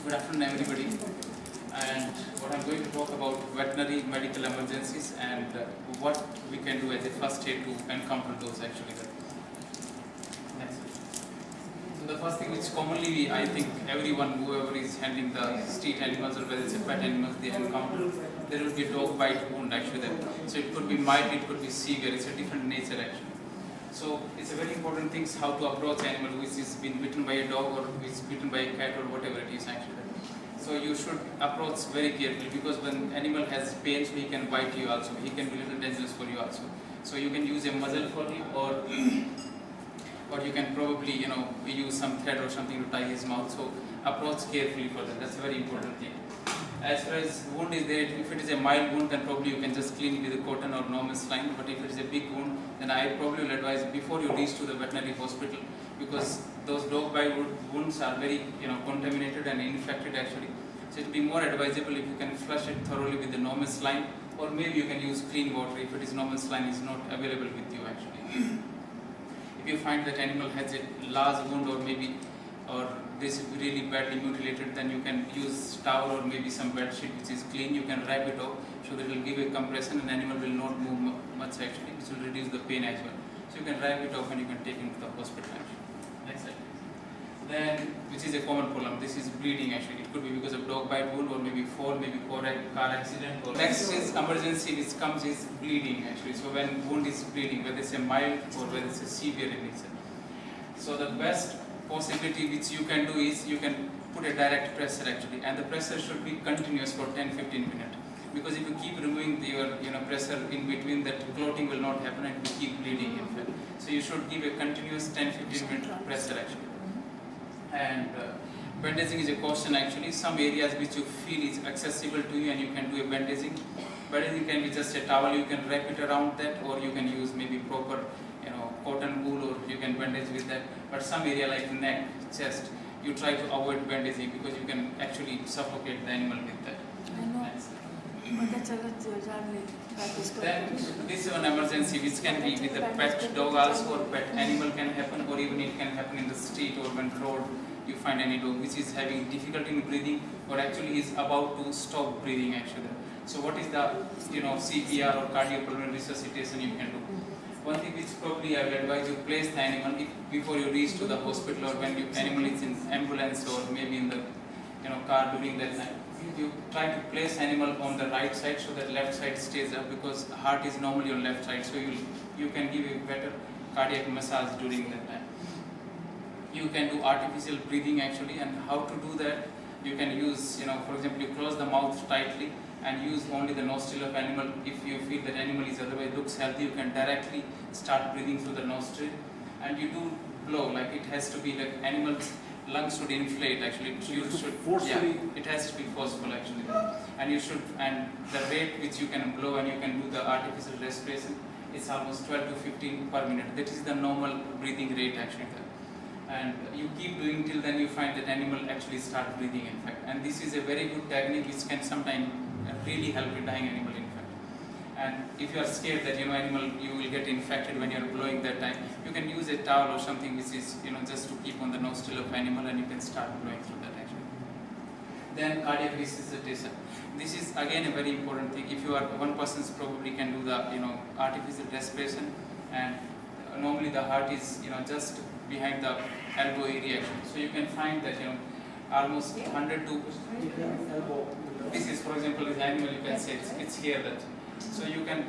Good afternoon, everybody. And what I'm going to talk about veterinary medical emergencies and what we can do as a first aid to encounter those actually. Next. So the first thing which commonly I think everyone, whoever is handling the street animals or whether it's a pet animals, they encounter, there will be a dog bite wound actually there. So it could be mild, it could be severe, it's a different nature actually. So it's a very important thing how to approach animal which is been bitten by a dog or which is bitten by a cat or whatever it is actually. So you should approach very carefully because when animal has pain, so he can bite you also. He can be a little dangerous for you also. So you can use a muzzle for him or you can probably use some thread or something to tie his mouth. So approach carefully for that. That's a very important thing. As far as wound is there, if it is a mild wound, then probably you can just clean it with a cotton or normal saline. But if it is a big wound, then I probably will advise before you reach to the veterinary hospital, because those dog bite wounds are very contaminated and infected actually. So it will be more advisable if you can flush it thoroughly with the normal saline, or maybe you can use clean water if it is normal saline is not available with you actually. If you find that animal has a large wound or this is really badly mutilated, then you can use towel or maybe some bed sheet which is clean. You can wrap it up so that it will give a compression and animal will not move much actually, which will reduce the pain as well. So you can wrap it up and you can take it to the hospital actually. Next slide. Then, which is a common problem, this is bleeding actually. It could be because of dog bite wound or maybe fall, maybe car accident. Or next is emergency which comes is bleeding actually. So when wound is bleeding, whether it's a mild or whether it's a severe in nature. So the best possibility which you can do is you can put a direct pressure actually, and the pressure should be continuous for 10-15 minutes, because if you keep removing your pressure in between, that clotting will not happen and it will keep bleeding in fact. So you should give a continuous 10-15 minute pressure actually. And bandaging is a caution actually. Some areas which you feel is accessible to you and you can do a bandaging. Bandaging can be just a towel, you can wrap it around that, or you can use maybe proper cotton wool, or you can bandage with that. But some area like neck, chest, you try to avoid bandaging because you can actually suffocate the animal with that. I know. Then this is an emergency which can be with a pet dog also, or pet animal can happen, or even it can happen in the street or when road you find any dog which is having difficulty in breathing or actually is about to stop breathing actually. So what is the CPR or cardiopulmonary resuscitation you can do? One thing which probably I will advise you, place the animal before you reach to the hospital, or when your animal is in ambulance or maybe in the car during that time. You try to place animal on the right side so that left side stays up, because heart is normally on left side, so you can give a better cardiac massage during that time. You can do artificial breathing actually, and how to do that, you can use for example, you close the mouth tightly and use only the nostril of animal. If you feel that animal is otherwise looks healthy, you can directly start breathing through the nostril, and you do blow, like it has to be like animals lungs should inflate actually. You should it has to be forceful actually, and the rate which you can blow and you can do the artificial respiration is almost 12 to 15 per minute. That is the normal breathing rate actually there. And you keep doing till then you find that animal actually start breathing in fact. And this is a very good technique which can sometimes really help a dying animal in fact. And if you are scared that animal you will get infected when you are blowing that time, you can use a towel or something which is just to keep on the nostril of animal, and you can start blowing through that actually. Then cardiac resuscitation. This is again a very important thing. If you are one person probably can do the artificial respiration, and normally the heart is just behind the elbow area actually. So you can find that almost 100 to this is for example this animal, you can say it's here that. So you can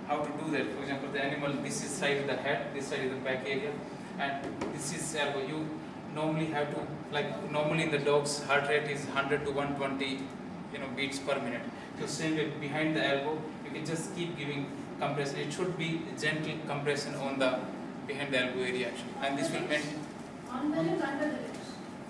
how to do that. For example, the animal, this is side of the head, this side is the back area, and this is elbow. You normally have to, like normally the dog's heart rate is 100 to 120 beats per minute. So same way behind the elbow, you can just keep giving compression. It should be gentle compression on the behind the elbow area actually, and this will maintain on the ribs,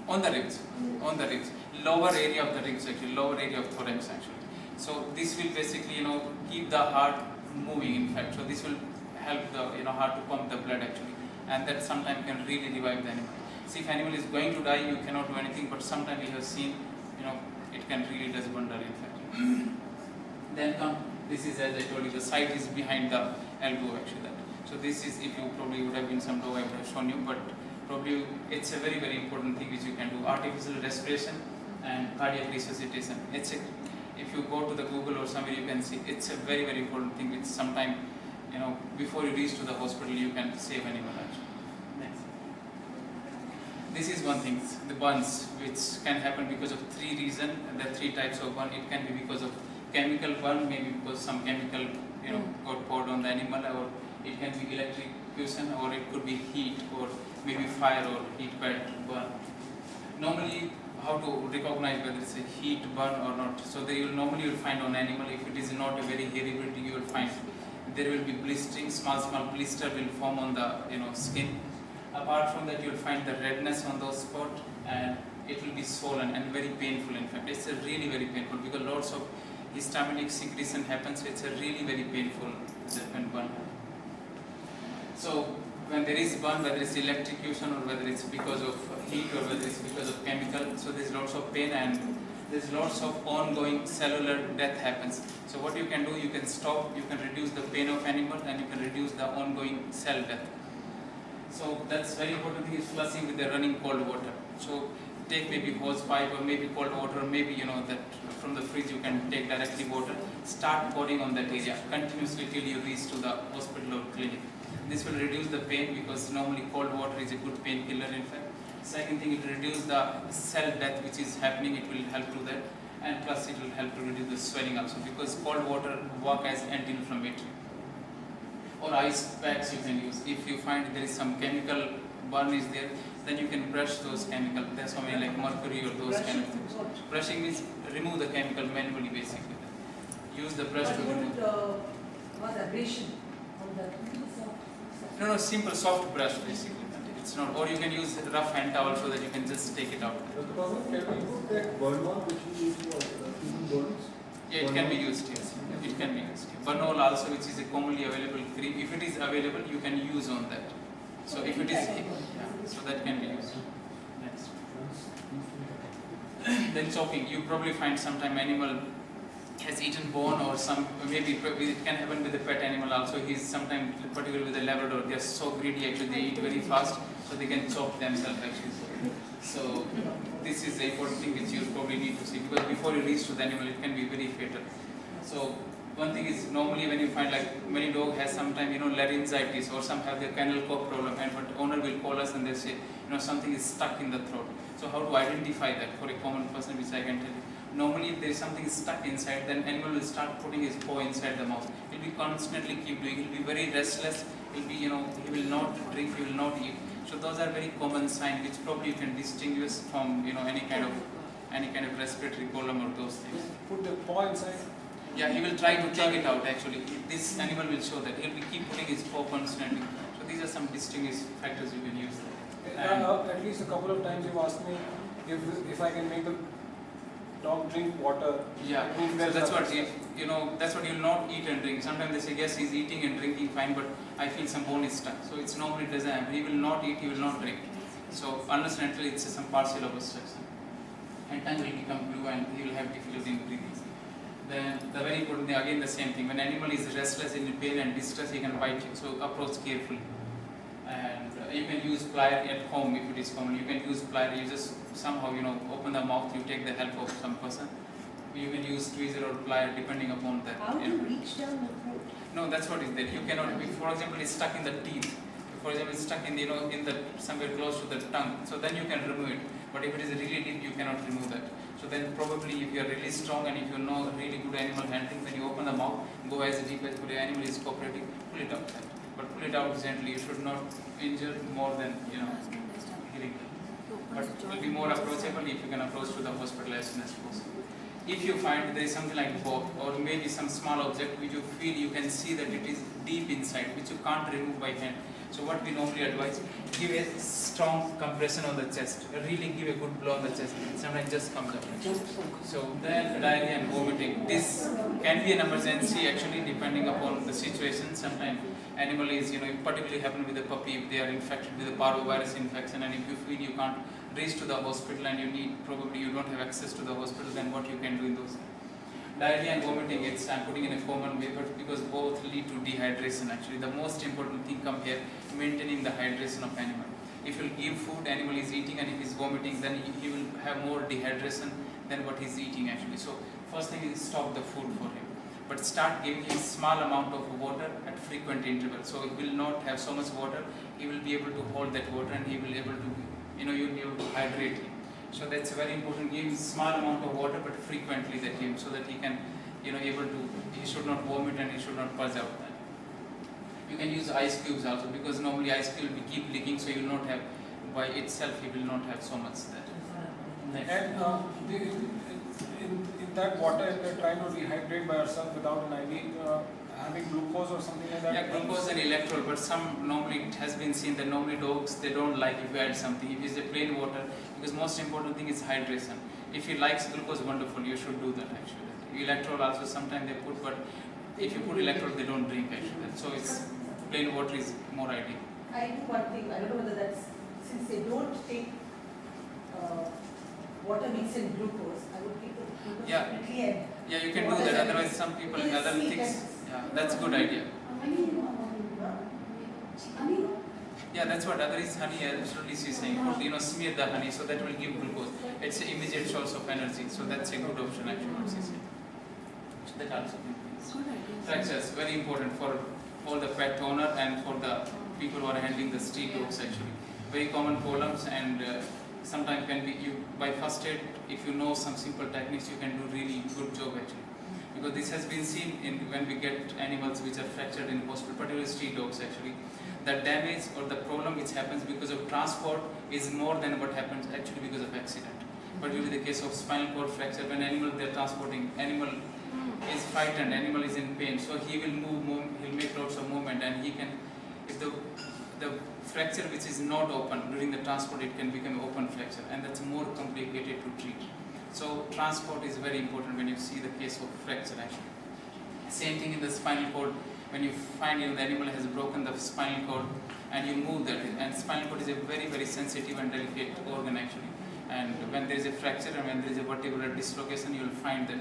under the ribs. On the ribs, lower area of the ribs actually, lower area of thorax actually. So this will basically keep the heart moving in fact. So this will help the heart to pump the blood actually, and that sometimes can really revive the animal. See, if animal is going to die, you cannot do anything, but sometimes we have seen it can really does wonder in fact. Then this is, as I told you, the site is behind the elbow actually that. So this is, if you probably would have been some dog I would have shown you, but probably it's a very important thing which you can do, artificial respiration. and cardiac resuscitation. If you go to the Google or somewhere, you can see it's a very, very important thing. It's sometime, before you reach to the hospital, you can save animal actually. Next. This is one thing, the burns, which can happen because of three reasons. There are three types of burn. It can be because of chemical burn, maybe because some chemical, got poured on the animal, or it can be electrocution, or it could be heat, or maybe fire or heat burn. Normally, how to recognize whether it's a heat burn or not? So normally you'll find on animal, if it is not a very hairy breed, you will find there will be blistering, small blister will form on the skin. Apart from that, you'll find the redness on those spots, and it will be swollen and very painful. In fact, it's really very painful because lots of histaminic secretion happens. So it's a really very painful burn. So when there is burn, whether it's electrocution or whether it's because of heat or whether it's because of chemical, so there's lots of pain and there's lots of ongoing cellular death happens. So what you can do, you can stop, you can reduce the pain of animal, and you can reduce the ongoing cell death. So that's very important thing is flushing with the running cold water. So take maybe hose pipe or maybe cold water, or maybe that from the fridge you can take directly water. Start pouring on that area continuously till you reach to the hospital or clinic. This will reduce the pain because normally cold water is a good painkiller in fact. Second thing, it will reduce the cell death which is happening, it will help to that, and plus it will help to reduce the swelling also because cold water work as anti-inflammatory. Or ice packs you can use. If you find there is some chemical burn is there, then you can brush those chemicals. There's something like mercury or those kind of things. Brushing means remove the chemical manually basically. Use the brush to remove. Was abrasion on the No, simple soft brush basically. It's not, or you can use rough hand towel so that you can just take it out. Can we put that Burnol which we use for human burns? Yeah, it can be used, yes. It can be used. Burnol also, which is a commonly available cream, if it is available, you can use on that. So if it is, so that can be used. Next. Then choking, you probably find sometime animal has eaten bone or some, maybe it can happen with the pet animal also. He's sometimes, particularly with the Labrador, they're so greedy actually, they eat very fast, so they can choke themselves actually. So this is the important thing which you probably need to see, because before you reach to the animal, it can be very fatal. So one thing is, normally when you find like many dog has sometimes laryngitis or some have the kennel cough problem, and but owner will call us and they say something is stuck in the throat. So how to identify that for a common person, which I can tell you. Normally if there is something stuck inside, then animal will start putting his paw inside the mouth. He'll be constantly keep doing. He'll be very restless. He'll be he will not drink. He will not eat. So those are very common signs which probably you can distinguish from any kind of respiratory problem or those things. Put the paw inside. Yeah, he will try to take it out actually. This animal will show that. He'll be keep putting his paw constantly. So these are some distinguished factors you can use. At least a couple of times you've asked me if I can make the dog drink water. Yeah, so that's what that's what you'll not eat and drink. Sometimes they say yes, he's eating and drinking fine, but I feel some bone is stuck. So it's normally doesn't happen. He will not eat, he will not drink. So unless and until it's some partial obstruction, and tongue will become blue and he will have difficulty in breathing. Then the very important thing, again the same thing, when animal is restless, in pain and distress, he can bite you, so approach carefully. And you can use plier at home if it is common. You can use plier, you just somehow open the mouth, you take the help of some person. You can use tweezer or plier depending upon that. How do you reach down the throat? No, that's what is there. You cannot be, for example, it's stuck in the teeth. For example, it's stuck in in the somewhere close to the tongue. So then you can remove it. But if it is really deep, you cannot remove that. So then probably if you are really strong and if you know really good animal handling, when you open the mouth, go as deep as the animal is cooperating, pull it out. But pull it out gently. You should not injure more than healing. But it will be more approachable if you can approach to the hospital as soon as possible. If you find there is something like both or maybe some small object which you feel you can see that it is deep inside, which you can't remove by hand. So what we normally advise, give a strong compression on the chest, really give a good blow on the chest, sometimes just comes up. So then diarrhea and vomiting, this can be an emergency actually depending upon the situation. Sometimes animal is, particularly happen with the puppy if they are infected with a parvovirus infection, and if you feel you can't reach to the hospital and probably you don't have access to the hospital, then what you can do in those. Diarrhea and vomiting, I'm putting in a common way, but because both lead to dehydration actually. The most important thing come here, maintaining the hydration of animal. If you give food, animal is eating, and if he's vomiting, then he will have more dehydration, than what he's eating actually. So first thing is stop the food for him, but start giving him small amount of water at frequent intervals. So he will not have so much water, he will be able to hold that water and he will be able to, you'll be able to hydrate him. So that's very important. Give him small amount of water but frequently that him, so that he can, he should not vomit and he should not purge out that. You can use ice cubes also, because normally ice cube will keep leaking, so you will not have, by itself he will not have so much that. And in that water, if we're trying to rehydrate by ourselves without an IV, having glucose or something like that? Yeah, glucose and electrolyte, but normally it has been seen that normally dogs, they don't like if you add something. If it's a plain water, because most important thing is hydration. If he likes glucose, wonderful, you should do that actually. Electrolyte also sometimes they put, but if you put electrolyte, they don't drink actually. So it's plain water is more ideal. I do one thing, I don't know whether that's, since they don't take water mixed in glucose, I would keep the glucose Yeah. separately and Yeah, you can do that, otherwise some people in other things, yeah, that's a good idea. Honey? Yeah, that's what other is honey, absolutely she's saying. Put, smear the honey, so that will give glucose. It's an immediate source of energy, so that's a good option actually, what she's saying. So that also fractures, very important for all the pet owner and for the people who are handling the street dogs actually. Very common problems, and sometimes can be, by first aid, if you know some simple techniques, you can do really good job actually. Because this has been seen when we get animals which are fractured in hospital, particularly street dogs actually. The damage or the problem which happens because of transport is more than what happens actually because of accident. Particularly the case of spinal cord fracture, when they're transporting, animal is frightened, animal is in pain, so he will he'll make lots of movement, and he can, if the fracture which is not open during the transport, it can become open fracture, and that's more complicated to treat. So transport is very important when you see the case of fracture actually. Same thing in the spinal cord, when you find the animal has broken the spinal cord and you move that, and spinal cord is a very, very sensitive and delicate organ actually, and when there is a fracture and when there is a vertebral dislocation, you will find that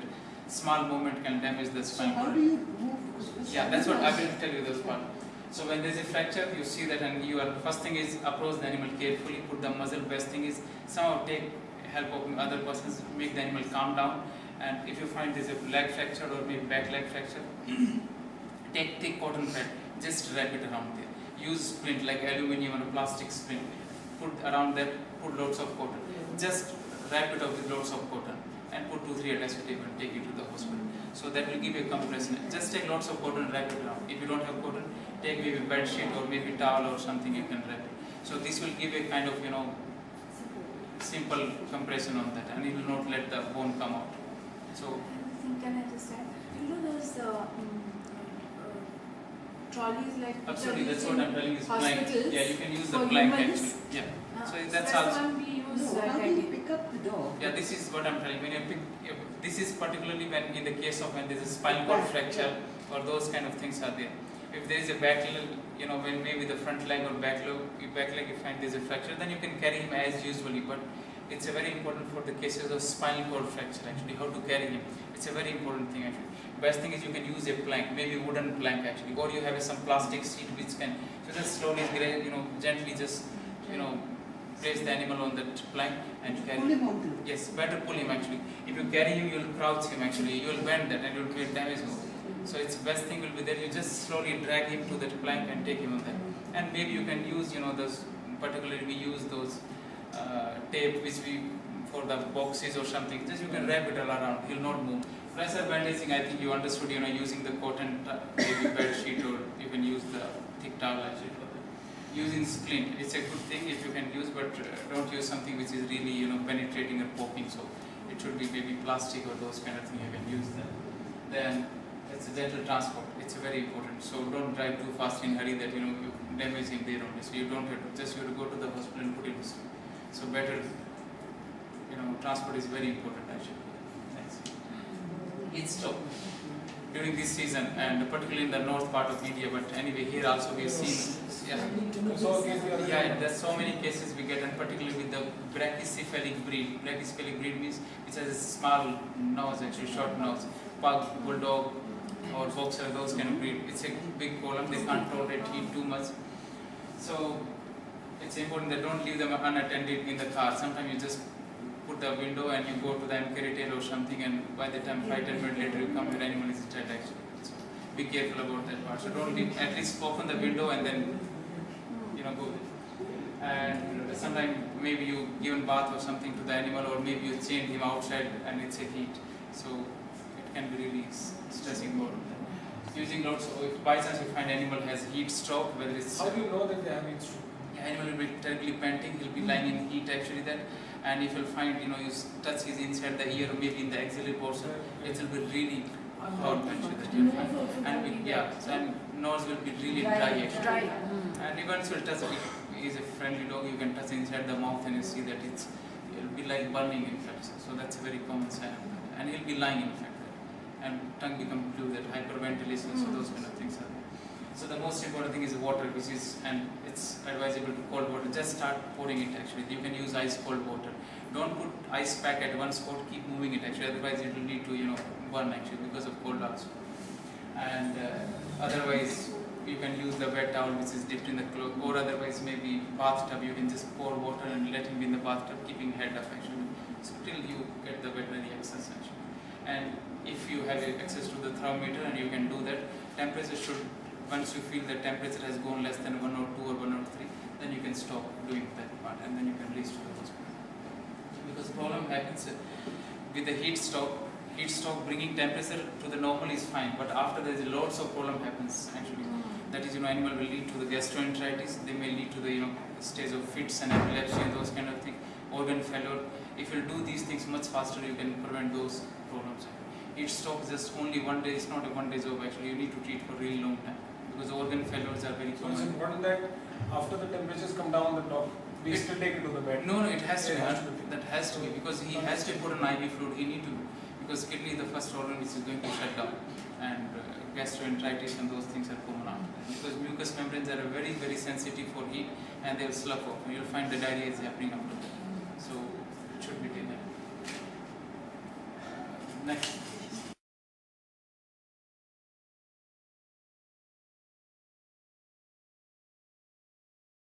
small movement can damage the spinal cord. how do you move? Yeah, that's what I will tell you this part. So when there is a fracture, you see that, and first thing is approach the animal carefully, put the muzzle. Best thing is somehow take help of other persons, make the animal calm down. And if you find there is a leg fracture or maybe back leg fracture, take thick cotton thread, just wrap it around there. Use splint like aluminium or plastic splint. Put around that, put lots of cotton. Just wrap it up with lots of cotton and put 2-3 attached tape and take it to the hospital. So that will give you a compression. Just take lots of cotton and wrap it around. If you don't have cotton, take maybe bed sheet or maybe towel or something you can wrap it. So this will give a kind of simple compression on that, and it will not let the bone come out. So Can I just add? Those trolleys like absolutely, that's what I'm telling you is plank. hospitals Yeah, you can use the for plank humans. actually. Yeah. So that's the also. one we use. No, how do you pick up the dog? Yeah, this is what I'm telling you. When you pick, this is particularly when in the case of when there is a spinal cord fracture or those kind of things are there. If there is a back leg, when maybe the front leg or back leg you find there is a fracture, then you can carry him as usually. But it's a very important for the cases of spinal cord fracture actually, how to carry him. It's a very important thing actually. Best thing is you can use a plank, maybe wooden plank actually, or you have some plastic seat which can, so just slowly, gently just, place the animal on that plank and carry Pull him onto. Yes, better pull him actually. If you carry him, you will crouch him actually, you will bend that and you will create damage more. So it's best thing will be that you just slowly drag him to that plank and take him on that. And maybe you can use, those, particularly we use those tape which for the boxes or something, just you can wrap it all around, he'll not move. Pressure bandaging, I think you understood, using the cotton maybe bed sheet, or you can use the thick towel actually for that. Using splint, it's a good thing if you can use, but don't use something which is really, penetrating or poking. So it should be maybe plastic or those kind of thing you can use that. Then it's a gentle transport, it's very important. So don't drive too fast in hurry that, you damage him there only. So you don't have to, just you have to go to the hospital and put him. So better, transport is very important actually. Thanks. Heat stroke during this season, and particularly in the north part of India, but anyway here also we have seen, there's so many cases we get, and particularly with the brachycephalic breed. Brachycephalic breed means it has a small nose, actually short nose. Pug, bulldog or boxer, those kind of breed. It's a big problem, they can't tolerate heat too much. So it's important that don't leave them unattended in the car. Sometimes you just put the window and you go to the MK retail or something, and by the time 5-10 minutes later you come, your animal is dead actually. So be careful about that part. So don't leave, at least open the window and then go with it. And sometimes maybe you give a bath or something to the animal, or maybe you chain him outside and it's a heat. So it can be really stressing more. Using lots of, if by chance you find animal has heat stroke, whether it's How do you know that they have heat stroke? animal will be terribly panting, he'll be lying in heat actually then, and if you'll find, you touch his inside the ear or maybe in the axillary portion, it will be really hot actually that you'll find. And nose will be really dry actually. And even if it is a friendly dog, you can touch inside the mouth and you see that it'll be like burning in fact. So that's a very common sign of that. And he'll be lying in fact. And tongue become blue, that hyperventilation, so those kind of things are there. So the most important thing is water, which is, and it's advisable to cold water. Just start pouring it actually. You can use ice cold water. Don't put ice pack at one spot, keep moving it actually, otherwise it will lead to burn actually because of cold also. And otherwise you can use the wet towel which is dipped in the cloth, or otherwise maybe bathtub, you can just pour water and let him be in the bathtub, keeping head up actually. So till you get the veterinary access actually. And if you have access to the thermometer and you can do that, temperature should, once you feel the temperature has gone less than 102 or 103, then you can stop doing that part and then you can reach to the hospital. Because problem happens with the heat stroke bringing temperature to the normal is fine, but after there is lots of problem happens actually. That is, animal will lead to the gastroenteritis, they may lead to the stage of fits and epilepsy and those kind of things, organ failure. If you do these things much faster, you can prevent those problems. Heat stroke is just only one day, it's not a one day job actually, you need to treat for a really long time because organ failures are very So it's common. important that after the temperatures come down, the dog, we still take it to the vet. No, it has to be. It has to be. That has to be, because he has to put an IV fluid, he need to, because kidney is the first organ which is going to shut down, and gastroenteritis and those things are common after that. Because mucous membranes are very, very sensitive for heat and they will slough off. You'll find the diarrhea is happening after that. So it should be taken. Next.